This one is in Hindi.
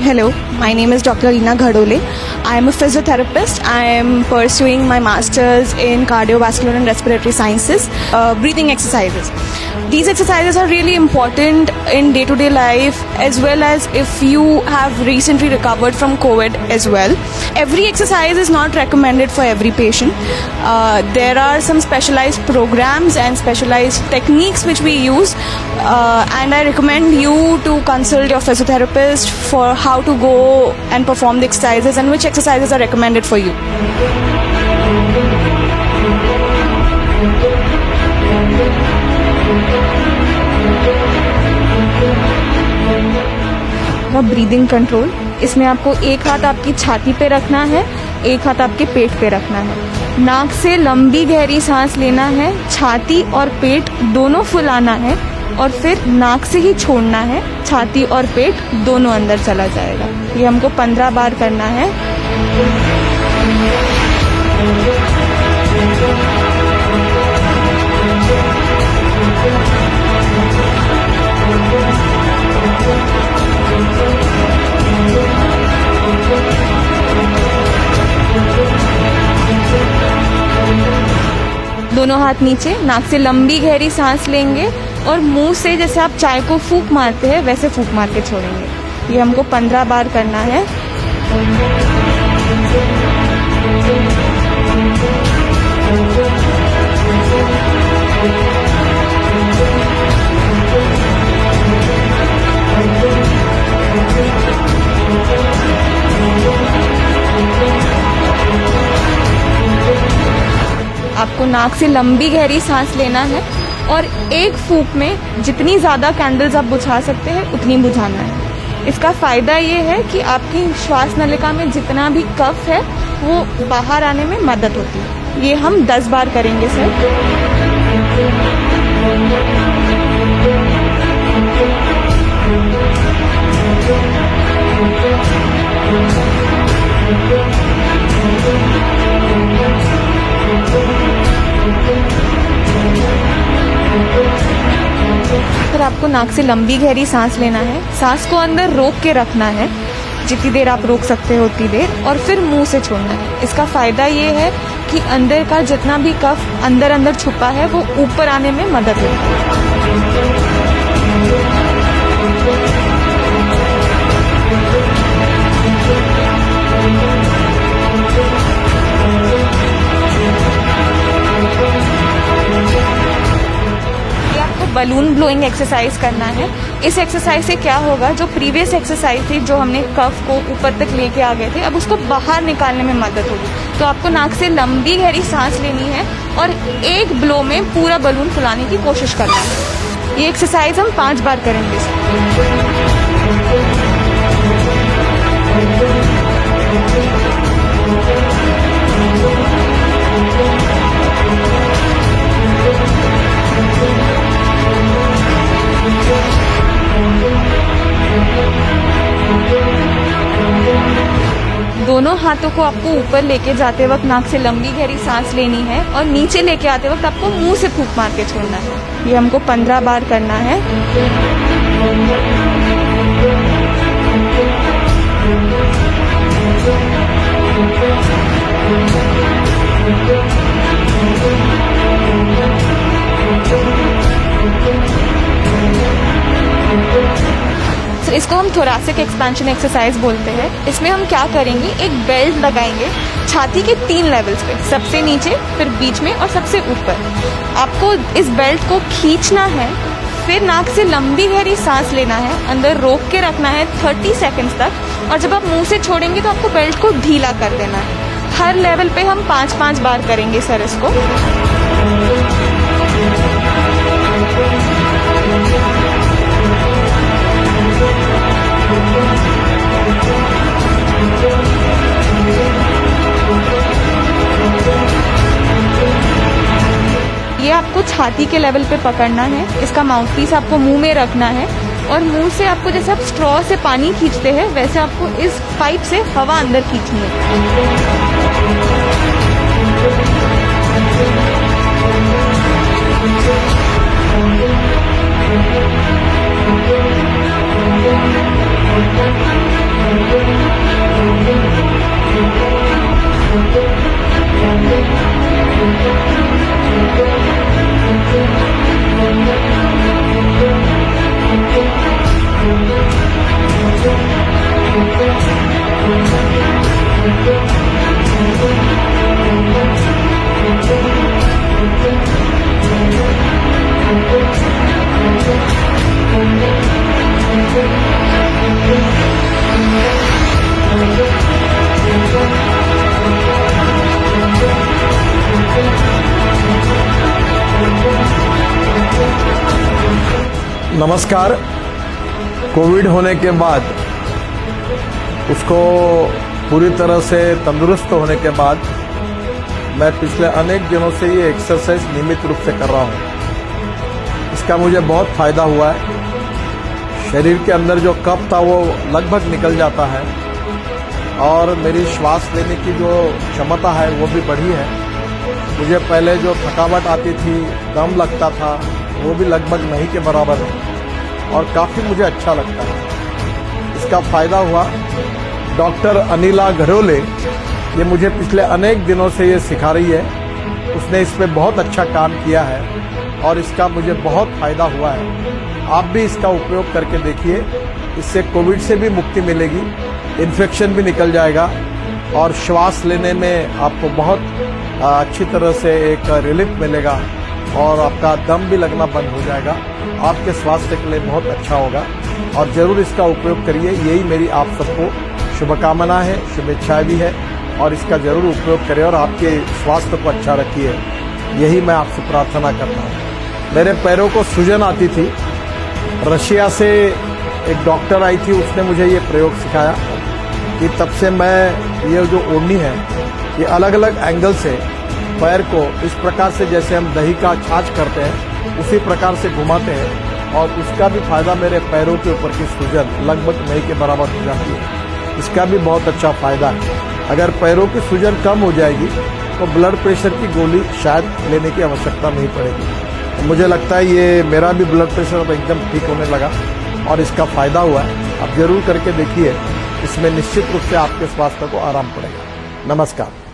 Hello, my name is Dr. Reena Ghadole. I am a physiotherapist. I am pursuing my master's in cardiovascular and respiratory sciences, breathing exercises. These exercises are really important in day-to-day life, as well as if you have recently recovered from COVID as well. Every exercise is not recommended for every patient. There are some specialized programs and specialized techniques which we use, and I recommend you to consult your physiotherapist for how to go and perform the exercises and which exercises are recommended for you. Breathing control, इसमें आपको एक हाथ आपकी छाती पे रखना है, एक हाथ आपके पेट पे रखना है। नाक से लंबी गहरी सांस लेना है, छाती और पेट दोनों फुलाना है और फिर नाक से ही छोड़ना है, छाती और पेट दोनों अंदर चला जाएगा। ये हमको 15 बार करना है। दोनों हाथ नीचे, नाक से लंबी गहरी सांस लेंगे और मुंह से जैसे आप चाय को फूंक मारते हैं वैसे फूंक मार के छोड़ेंगे। ये हमको 15 बार करना है। आपको नाक से लंबी गहरी सांस लेना है और एक फूंक में जितनी ज़्यादा कैंडल्स आप बुझा सकते हैं उतनी बुझाना है। इसका फ़ायदा ये है कि आपकी श्वास नलिका में जितना भी कफ है वो बाहर आने में मदद होती है। ये हम 10 बार करेंगे सर। फिर आपको नाक से लंबी गहरी सांस लेना है, सांस को अंदर रोक के रखना है, जितनी देर आप रोक सकते हो उतनी देर, और फिर मुंह से छोड़ना है। इसका फ़ायदा ये है कि अंदर का जितना भी कफ अंदर अंदर छुपा है वो ऊपर आने में मदद होती है। बलून ब्लोइंग एक्सरसाइज करना है। इस एक्सरसाइज से क्या होगा, जो प्रीवियस एक्सरसाइज थी जो हमने कफ को ऊपर तक लेके आ गए थे, अब उसको बाहर निकालने में मदद होगी। तो आपको नाक से लंबी गहरी सांस लेनी है और एक ब्लो में पूरा बलून फुलाने की कोशिश करना है। ये एक्सरसाइज हम 5 बार करेंगे। दोनों हाथों को आपको ऊपर लेके जाते वक्त नाक से लंबी गहरी सांस लेनी है और नीचे लेके आते वक्त आपको मुंह से फूंक मार के छोड़ना है। ये हमको 15 बार करना है। तो इसको हम थोरैसिक एक्सपेंशन एक्सरसाइज बोलते हैं। इसमें हम क्या करेंगे, एक बेल्ट लगाएंगे छाती के 3 लेवल्स पे, सबसे नीचे, फिर बीच में और सबसे ऊपर। आपको इस बेल्ट को खींचना है, फिर नाक से लंबी गहरी सांस लेना है, अंदर रोक के रखना है 30 सेकंड्स तक, और जब आप मुंह से छोड़ेंगे तो आपको बेल्ट को ढीला कर देना है। हर लेवल पे हम 5-5 बार करेंगे सर इसको। ये आपको छाती के लेवल पे पकड़ना है, इसका माउथपीस आपको मुंह में रखना है, और मुंह से आपको जैसे आप स्ट्रॉ से पानी खींचते हैं वैसे आपको इस पाइप से हवा अंदर खींचनी है। नमस्कार। कोविड होने के बाद उसको पूरी तरह से तंदुरुस्त होने के बाद मैं पिछले अनेक दिनों से ये एक्सरसाइज नियमित रूप से कर रहा हूँ। इसका मुझे बहुत फायदा हुआ है। शरीर के अंदर जो कफ था वो लगभग निकल जाता है और मेरी श्वास लेने की जो क्षमता है वो भी बढ़ी है। मुझे पहले जो थकावट आती थी, दम लगता था, वो भी लगभग नहीं के बराबर है और काफ़ी मुझे अच्छा लगता है। इसका फ़ायदा हुआ। डॉक्टर अनिला घड़ोले ये मुझे पिछले अनेक दिनों से ये सिखा रही है। उसने इस पे बहुत अच्छा काम किया है और इसका मुझे बहुत फ़ायदा हुआ है। आप भी इसका उपयोग करके देखिए। इससे कोविड से भी मुक्ति मिलेगी, इन्फेक्शन भी निकल जाएगा और श्वास लेने में आपको बहुत अच्छी तरह से एक रिलीफ मिलेगा और आपका दम भी लगना बंद हो जाएगा। आपके स्वास्थ्य के लिए बहुत अच्छा होगा और ज़रूर इसका उपयोग करिए। यही मेरी आप सबको शुभकामना है, शुभेच्छाएं भी है और इसका ज़रूर उपयोग करें और आपके स्वास्थ्य को अच्छा रखिए। यही मैं आपसे प्रार्थना करता हूँ। मेरे पैरों को सूजन आती थी। रशिया से एक डॉक्टर आई थी, उसने मुझे ये प्रयोग सिखाया कि तब से मैं ये जो ओढ़नी है ये अलग अलग एंगल से पैर को इस प्रकार से जैसे हम दही का छाछ करते हैं उसी प्रकार से घुमाते हैं और उसका भी फायदा मेरे पैरों के ऊपर की सूजन लगभग नहीं के बराबर हो जाती है। इसका भी बहुत अच्छा फायदा है। अगर पैरों की सूजन कम हो जाएगी तो ब्लड प्रेशर की गोली शायद लेने की आवश्यकता नहीं पड़ेगी। मुझे लगता है ये मेरा भी ब्लड प्रेशर अब एकदम ठीक होने लगा और इसका फायदा हुआ है। आप जरूर करके देखिए, इसमें निश्चित रूप से आपके स्वास्थ्य को आराम पड़ेगा। नमस्कार।